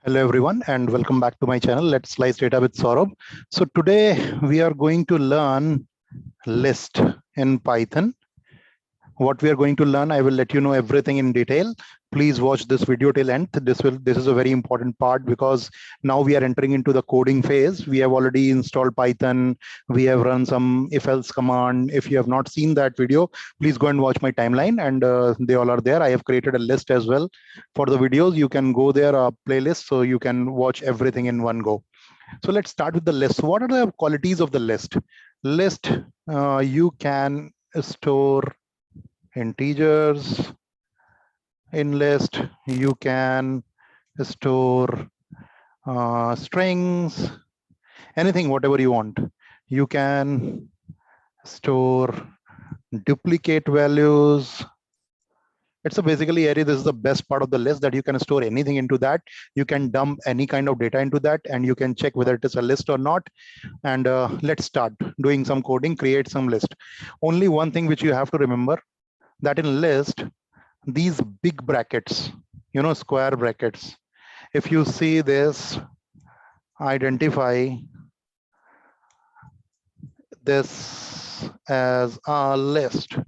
Hello everyone and welcome back to my channel. Let's slice data with Saurabh. So today we are going to learn list in Python. What we are going to learn, I will let you know everything in detail. Please watch this video till end. This is a very important part because now we are entering into the coding phase. We have already installed Python. We have run some if-else command. If you have not seen that video, please go and watch my timeline, and they all are there. I have created a list as well for the videos. You can go there, a playlist, so you can watch everything in one go. So let's start with the list. What are the qualities of the list? List, you can store integers in list. You can store strings, anything, whatever you want. You can store duplicate values. It's a basically array. This is the best part of the list, that you can store anything into that. You can dump any kind of data into that, and you can check whether it is a list or not. And let's start doing some coding, create some list. Only one thing which you have to remember, that in list, these big brackets, square brackets, if you see this, identify this as a list.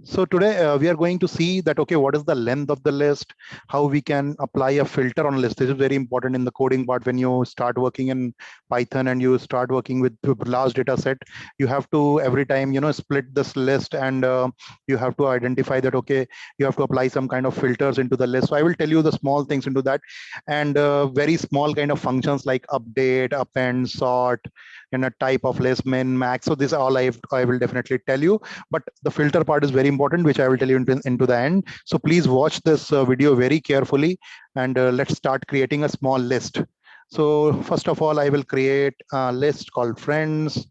So today we are going to see that, okay, what is the length of the list, how we can apply a filter on a list. This is very important in the coding part. When you start working in Python and you start working with large data set, you have to every time, split this list, and you have to identify that, okay, you have to apply some kind of filters into the list. So I will tell you the small things into that, and very small kind of functions like update, append, sort, in a type of list, min, max. So this all I will definitely tell you, but the filter part is very important, which I will tell you into the end. So please watch this video very carefully, and let's start creating a small list. So first of all, I will create a list called friends.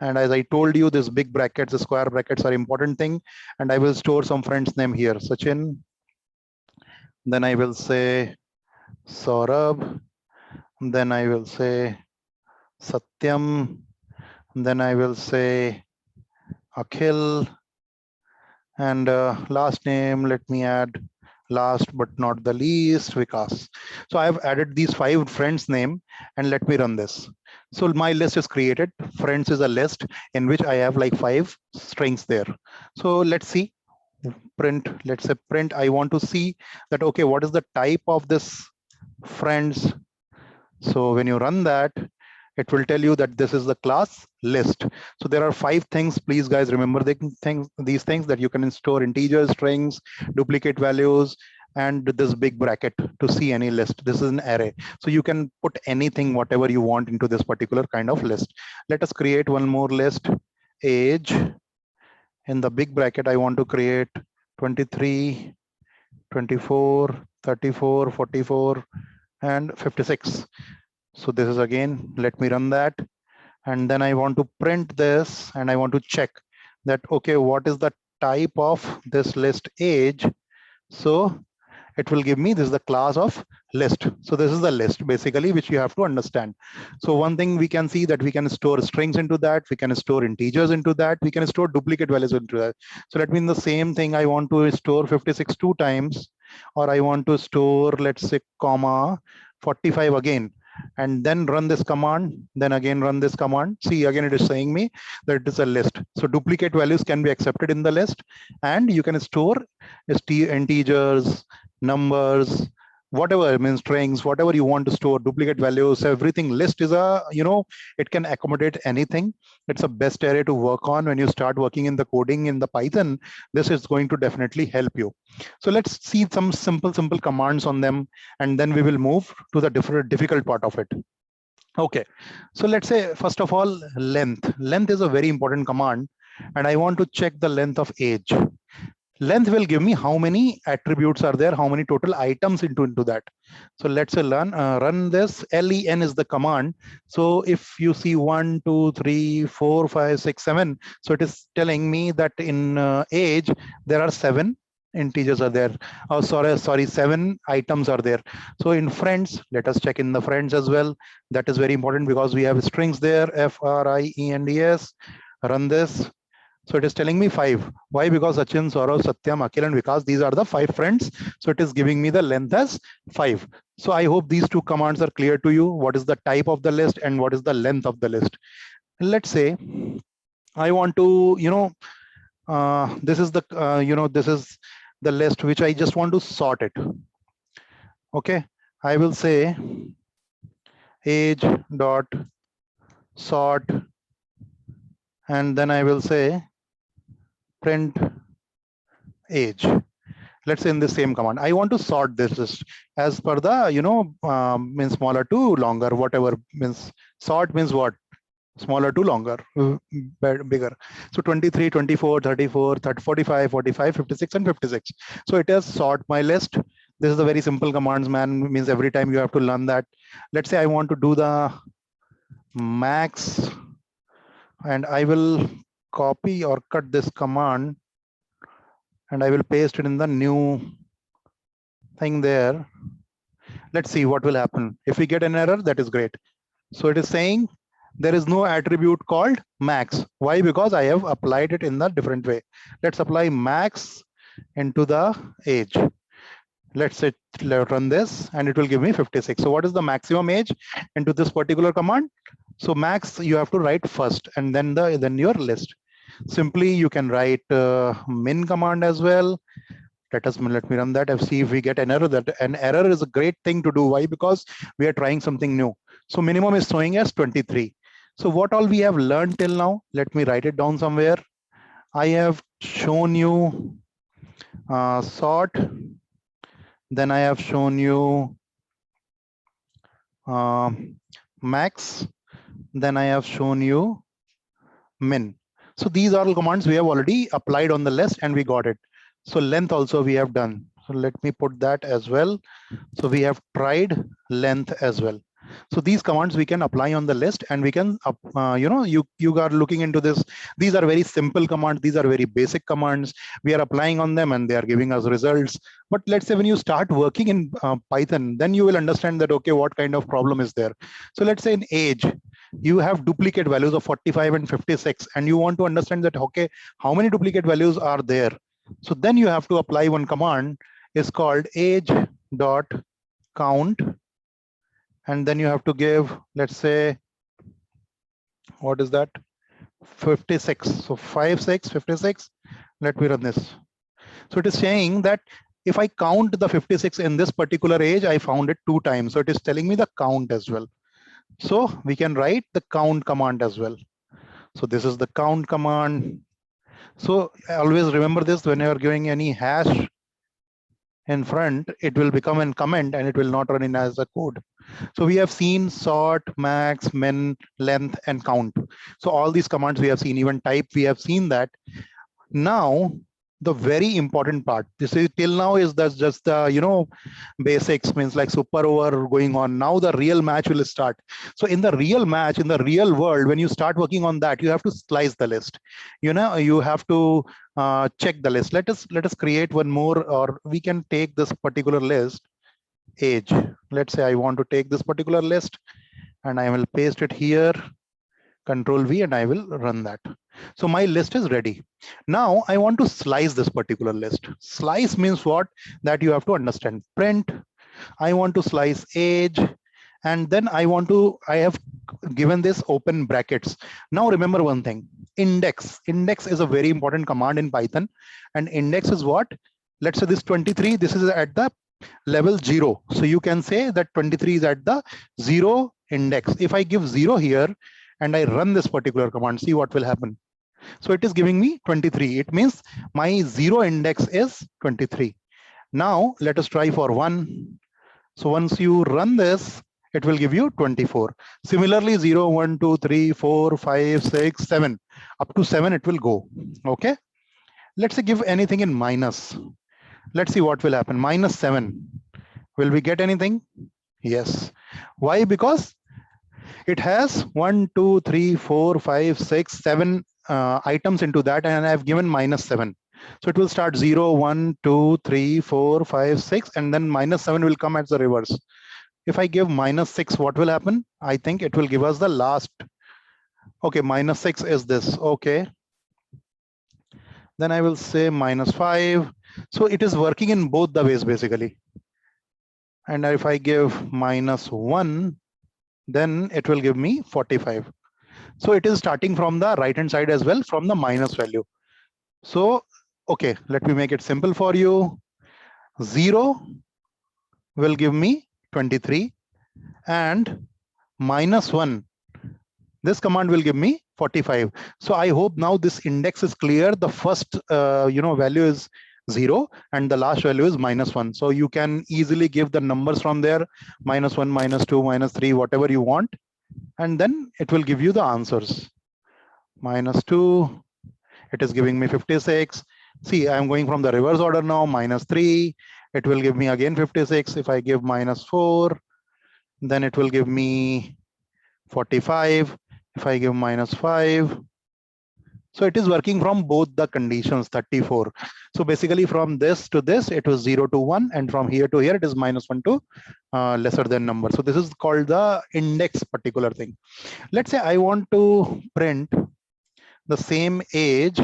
And as I told you, this big brackets, the square brackets are important thing. And I will store some friends name here, Sachin. Then I will say Saurabh. Then I will say Satyam. Then I will say Akhil. And last name, let me add last but not the least, Vikas. So I have added these 5 friends name, and let me run this. So my list is created. Friends is a list in which I have like 5 strings there. So let's see, print, let's say print, I want to see that, okay, what is the type of this friends. So when you run that, it will tell you that this is the class list. So there are 5 things. Please guys, remember these things, that you can store integers, strings, duplicate values, and this big bracket to see any list. This is an array. So you can put anything, whatever you want, into this particular kind of list. Let us create one more list, age. In the big bracket, I want to create 23, 24, 34, 44, and 56. So this is again, let me run that. And then I want to print this, and I want to check that, okay, what is the type of this list age. So it will give me, this is the class of list. So this is the list basically, which you have to understand. So one thing we can see, that we can store strings into that, we can store integers into that, we can store duplicate values into that. So that means the same thing, I want to store 56 2 times, or I want to store, let's say, comma 45 again, and then run this command, then again run this command. See, again it is saying me that it is a list. So duplicate values can be accepted in the list, and you can store integers, numbers, whatever, I mean strings, whatever you want to store, duplicate values, everything. List is a, it can accommodate anything. It's a best area to work on when you start working in the coding in the Python. This is going to definitely help you. So let's see some simple commands on them, and then we will move to the difficult part of it. Okay, so let's say, first of all, length. Length is a very important command, and I want to check the length of age. Length will give me how many attributes are there, how many total items into that. So let's say run this. Len is the command. So if you see 1 2 3 4 5 6 7, so it is telling me that in age there are 7 integers are there. Oh, sorry, 7 items are there. So in friends, let us check in the friends as well. That is very important because we have strings there, friends. Run this. So it is telling me 5. Why? Because Sachin, Saurav, Satyam, Akhil, and Vikas, these are the 5 friends. So it is giving me the length as 5. So I hope these two commands are clear to you. What is the type of the list and what is the length of the list? Let's say I want to, this is the, this is the list which I just want to sort it. Okay, I will say age dot sort, and then I will say print age. Let's say in the same command, I want to sort this list as per the, means smaller to longer, whatever means sort means what? Smaller to longer, bigger. So 23, 24, 34, 30, 45, 45, 56, and 56. So it has sort my list. This is a very simple commands, man, means every time you have to learn that. Let's say I want to do the max, and I will copy or cut this command and I will paste it in the new thing there. Let's see what will happen. If we get an error, that is great. So it is saying there is no attribute called max. Why? Because I have applied it in the different way. Let's apply max into the age. Let's run this and it will give me 56. So what is the maximum age into this particular command? So max you have to write first and then your list. Simply you can write min command as well. Let me run that and see if we get an error. That an error is a great thing to do. Why? Because we are trying something new. So minimum is showing as 23. So what all we have learned till now, let me write it down somewhere. I have shown you sort, then I have shown you max, then I have shown you min. So these are all commands we have already applied on the list and we got it. So length also we have done. So let me put that as well. So we have tried length as well. So these commands we can apply on the list and we can, you are looking into this. These are very simple commands. These are very basic commands. We are applying on them and they are giving us results. But let's say when you start working in Python, then you will understand that, okay, what kind of problem is there? So let's say in age, you have duplicate values of 45 and 56, and you want to understand that, okay, how many duplicate values are there? So then you have to apply one command is called age dot count, and then you have to give, let's say, what is that? 56. So 56, 56. Let me run this. So it is saying that if I count the 56 in this particular age, I found it 2 times. So it is telling me the count as well. So we can write the count command as well. So this is the count command. So always remember this, when you are giving any hash in front, it will become a comment and it will not run in as a code. So we have seen sort, max, min, length, and count. So all these commands we have seen, even type, we have seen that. Now, the very important part, this is till now is that just the, basics, means like super over going on. Now the real match will start. So in the real match, in the real world, when you start working on that, you have to slice the list. You have to check the list. Let us create one more, or we can take this particular list, age. Let's say I want to take this particular list and I will paste it here, Control V, and I will run that. So my list is ready. Now I want to slice this particular list. Slice means what? That you have to understand. Print, I want to slice age, and then I have given this open brackets. Now remember one thing, index. Index is a very important command in Python, and index is what? Let's say this 23, this is at the level 0. So you can say that 23 is at the 0 index. If I give 0 here and I run this particular command, see what will happen. So it is giving me 23. It means my 0 index is 23. Now let us try for 1. So once you run this, it will give you 24. Similarly, 0, 1, 2, 3, 4, 5, 6, 7. Up to 7 it will go. Okay. Let's say give anything in minus. Let's see what will happen. Minus 7. Will we get anything? Yes. Why? Because it has 1, 2, 3, 4, 5, 6, 7 items into that, and I have given minus 7. So it will start 0, 1, 2, 3, 4, 5, 6, and then minus 7 will come as the reverse. If I give minus 6, what will happen? I think it will give us the last. Okay, minus 6 is this. Okay. Then I will say minus 5. So it is working in both the ways basically. And if I give -1, then it will give me 45. So it is starting from the right hand side as well, from the minus value. So, okay, let me make it simple for you. 0 will give me 23 and -1. This command will give me 45. So I hope now this index is clear. The first value is 0 and the last value is -1. So you can easily give the numbers from there, -1, -2, -3, whatever you want, and then it will give you the answers. -2, it is giving me 56. See, I am going from the reverse order now. -3, it will give me again 56. If I give -4, then it will give me 45. If I give -5, so it is working from both the conditions, 34. So basically from this to this, it was 0 to 1, and from here to here, it is -1 to lesser than number. So this is called the index particular thing. Let's say I want to print the same age.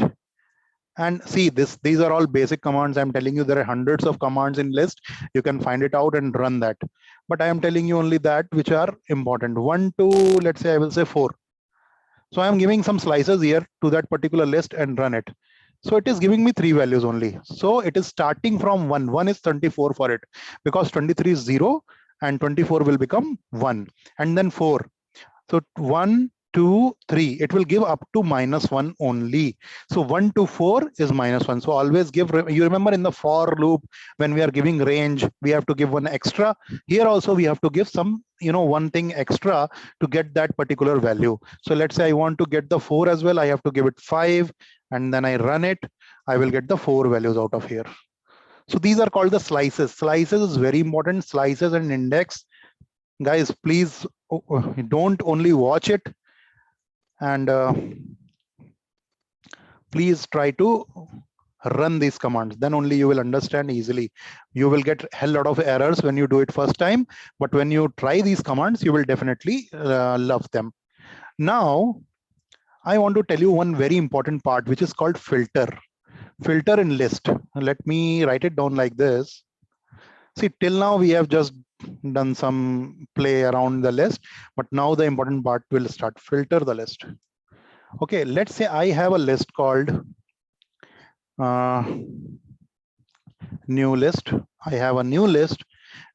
And see, these are all basic commands. I'm telling you there are hundreds of commands in list. You can find it out and run that. But I am telling you only that which are important. 1, 2, let's say I will say 4. So I'm giving some slices here to that particular list and run it. So it is giving me 3 values only. So it is starting from 1. 1 is 24 for it, because 23 is 0 and 24 will become 1, and then 4. So 1, 2, 3, it will give up to -1 only. So 1 to 4 is -1. So always give, you remember in the for loop, when we are giving range, we have to give one extra. Here also we have to give some, one thing extra to get that particular value. So let's say I want to get the 4 as well. I have to give it 5, and then I run it. I will get the 4 values out of here. So these are called the slices. Slices is very important. Slices and index. Guys, please don't only watch it, and please try to run these commands. Then only you will understand easily. You will get a hell lot of errors when you do it first time, but when you try these commands, you will definitely love them. Now, I want to tell you one very important part, which is called filter. Filter in list. Let me write it down like this. See, till now we have just done some play around the list, but now the important part will start. Filter the list. Okay, let's say I have a list called new list. I have a new list,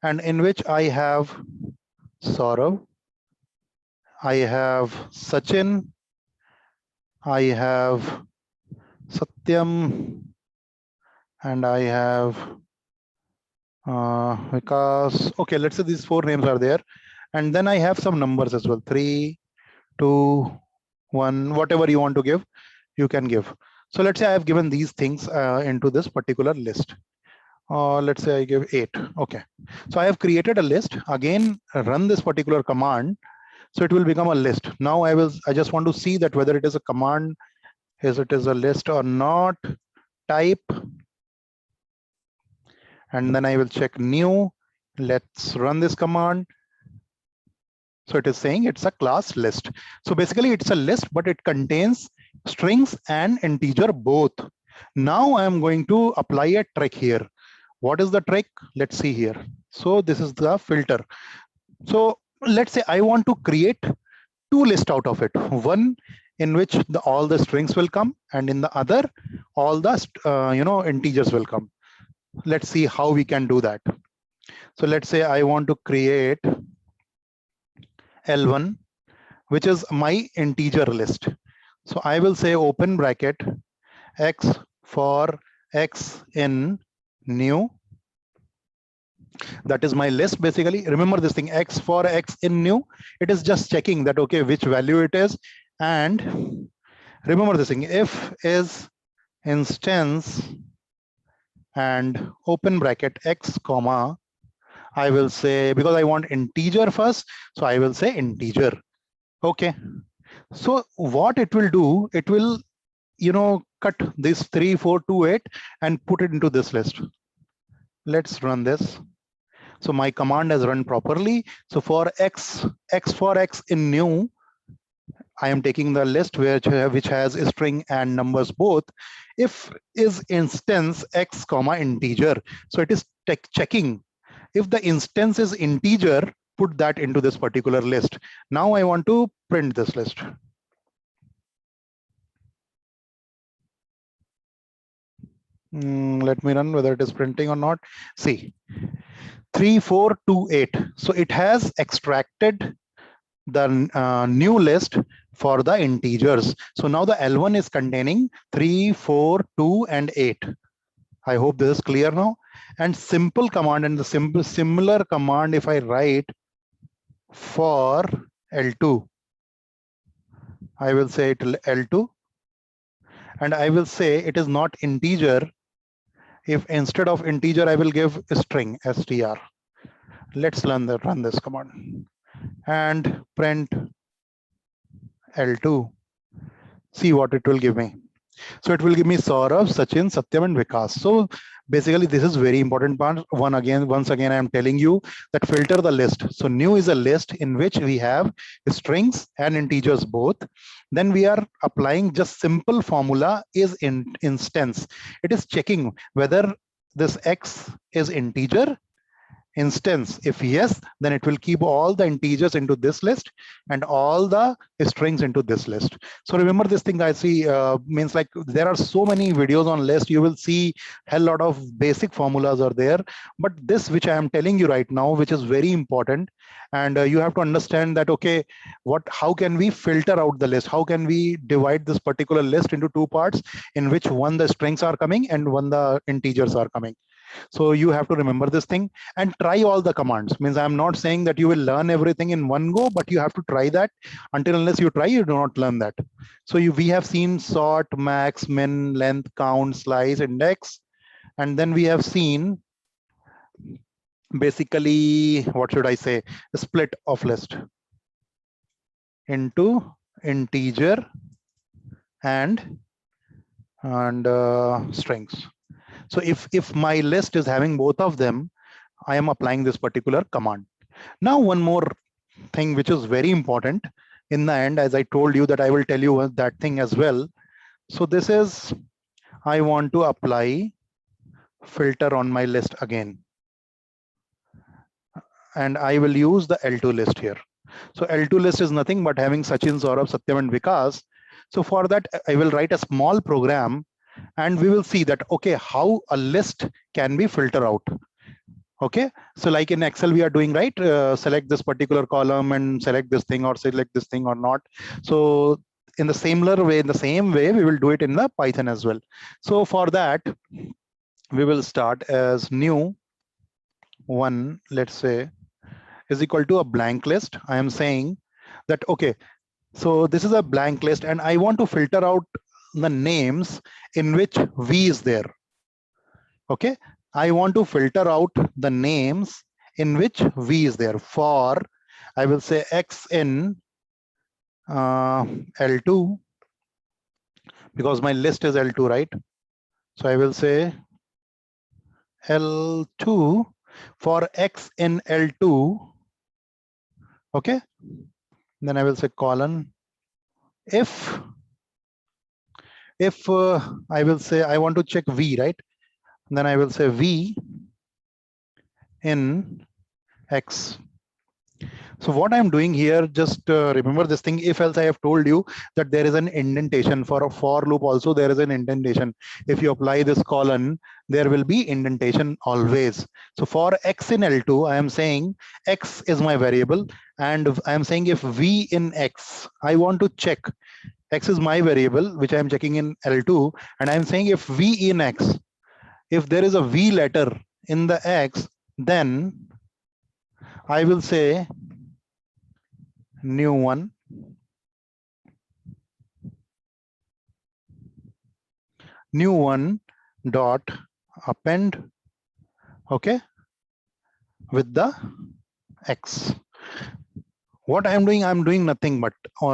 and in which I have Saurav, I have Sachin, I have Satyam, and I have Vikas. Okay, let's say these 4 names are there, and then I have some numbers as well. 3, 2, 1, whatever you want to give, you can give. So let's say I have given these things into this particular list. Let's say I give 8. Okay, so I have created a list. Again, run this particular command, so it will become a list. Now I just want to see that whether it is a command, it is a list or not. Type, and then I will check new. Let's run this command. So it is saying it's a class list. So basically it's a list, but it contains strings and integer both. Now I'm going to apply a trick here. What is the trick? Let's see here. So this is the filter. So let's say I want to create 2 lists out of it. One in which all the strings will come, and in the other, all the integers will come. Let's see how we can do that. So let's say I want to create L1, which is my integer list. So I will say open bracket X for X in new. That is my list basically. Remember this thing, X for X in new. It is just checking that, okay, which value it is. And remember this thing, if is instance and open bracket X comma, I will say, because I want integer first, so I will say integer. Okay. So what it will do, it will, cut this 3, 4, 2, 8 and put it into this list. Let's run this. So my command has run properly. So for X for X in new, I am taking the list which has a string and numbers both. If is instance X comma integer. So it is checking If the instance is integer, put that into this particular list. Now I want to print this list. Let me run whether it is printing or not. See, 3428. So it has extracted the new list for the integers. So now the L1 is containing 3, 4, 2, and 8. I hope this is clear now. And simple command and the similar command, if I write for L2, I will say it L2, and I will say it is not integer. If instead of integer, I will give a string str. Let's run this command and print L2. See what it will give me. So it will give me Saurav, Sachin, Satyam, and Vikas. So basically, this is very important part. Once again, I am telling you that filter the list. So new is a list in which we have strings and integers both. Then we are applying just simple formula is in instance. It is checking whether this X is integer instance. If yes, then it will keep all the integers into this list and all the strings into this list. So remember this thing, I see means like there are so many videos on list. You will see a lot of basic formulas are there, but this which I am telling you right now, which is very important, and you have to understand that, okay, how can we filter out the list? How can we divide this particular list into two parts in which one the strings are coming and one the integers are coming? So you have to remember this thing and try all the commands. Means I'm not saying that you will learn everything in one go, but you have to try that. Until unless you try, you do not learn that. So we have seen sort, max, min, length, count, slice, index, and then we have seen basically, what should I say, the split of list into integer and strings. So if my list is having both of them, I am applying this particular command. Now, one more thing which is very important in the end, as I told you that I will tell you that thing as well. So this is, I want to apply filter on my list again. And I will use the L2 list here. So L2 list is nothing but having Sachin, Saurabh, Satyam, and Vikas. So for that, I will write a small program and we will see that, okay, how a list can be filtered out. Okay, so like in Excel, we are doing, right? Select this particular column and select this thing or select this thing or not. So in the similar way, in the same way, we will do it in the Python as well. So for that, we will start as new one, let's say, is equal to a blank list. I am saying that, okay, so this is a blank list and I want to filter out the names in which V is there. Okay, I want to filter out the names in which V is there. For, I will say X in L2, because my list is L2, right? So I will say L2 for X in L2. Okay, then I will say colon. If I will say I want to check V, right? Then I will say V in X. So what I'm doing here, just remember this thing. If else, I have told you that there is an indentation for a for loop. Also, there is an indentation. If you apply this colon, there will be indentation always. So for X in L2, I am saying X is my variable, and I am saying if V in X, I want to check. X is my variable, which I am checking in L2, and I am saying if V in X, if there is a V letter in the X, then I will say new one, dot append, okay, with the X. What I'm doing nothing but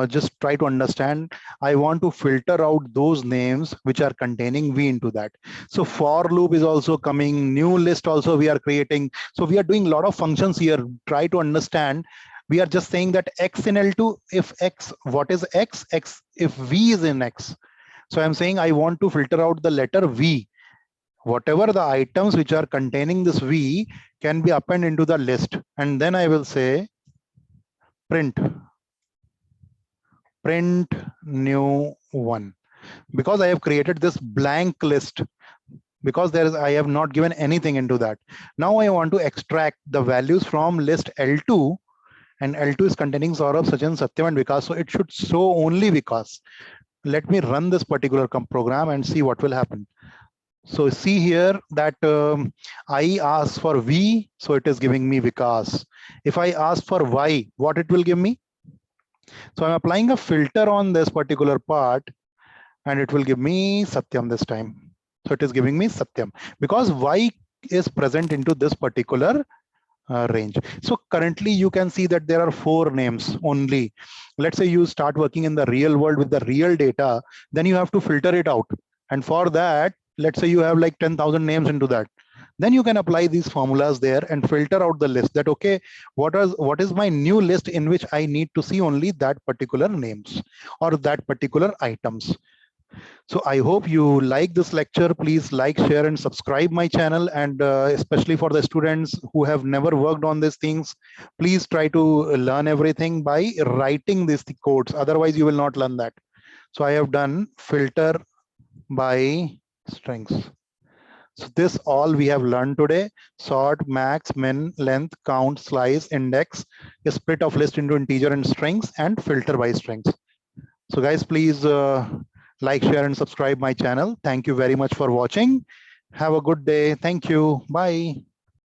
just try to understand. I want to filter out those names which are containing V into that. So for loop is also coming, new list also we are creating. So we are doing a lot of functions here. Try to understand. We are just saying that X in L2, if X, what is X? X, if V is in X. So I'm saying I want to filter out the letter V. whatever the items which are containing this V can be appended into the list. And then I will say print new one, because I have created this blank list, because I have not given anything into that. Now I want to extract the values from list L2, and L2 is containing Saurabh, Sachin, Satyam, and Vikas. So it should show only Vikas. Let me run this particular program and see what will happen. So see here that I ask for V, so it is giving me Vikas. If I ask for Y, what it will give me? So I'm applying a filter on this particular part, and it will give me Satyam this time. So it is giving me Satyam because Y is present into this particular range. So currently you can see that there are 4 names only. Let's say you start working in the real world with the real data, then you have to filter it out. And for that, let's say you have like 10,000 names into that. Then you can apply these formulas there and filter out the list that, okay, what is my new list in which I need to see only that particular names or that particular items. So I hope you like this lecture. Please like, share, and subscribe my channel. And especially for the students who have never worked on these things, please try to learn everything by writing these codes. Otherwise, you will not learn that. So I have done filter by strings. So this all we have learned today: sort, max, min, length, count, slice, index, a split of list into integer and strings, and filter by strings. So guys, please like, share, and subscribe my channel. Thank you very much for watching. Have a good day. Thank you. Bye.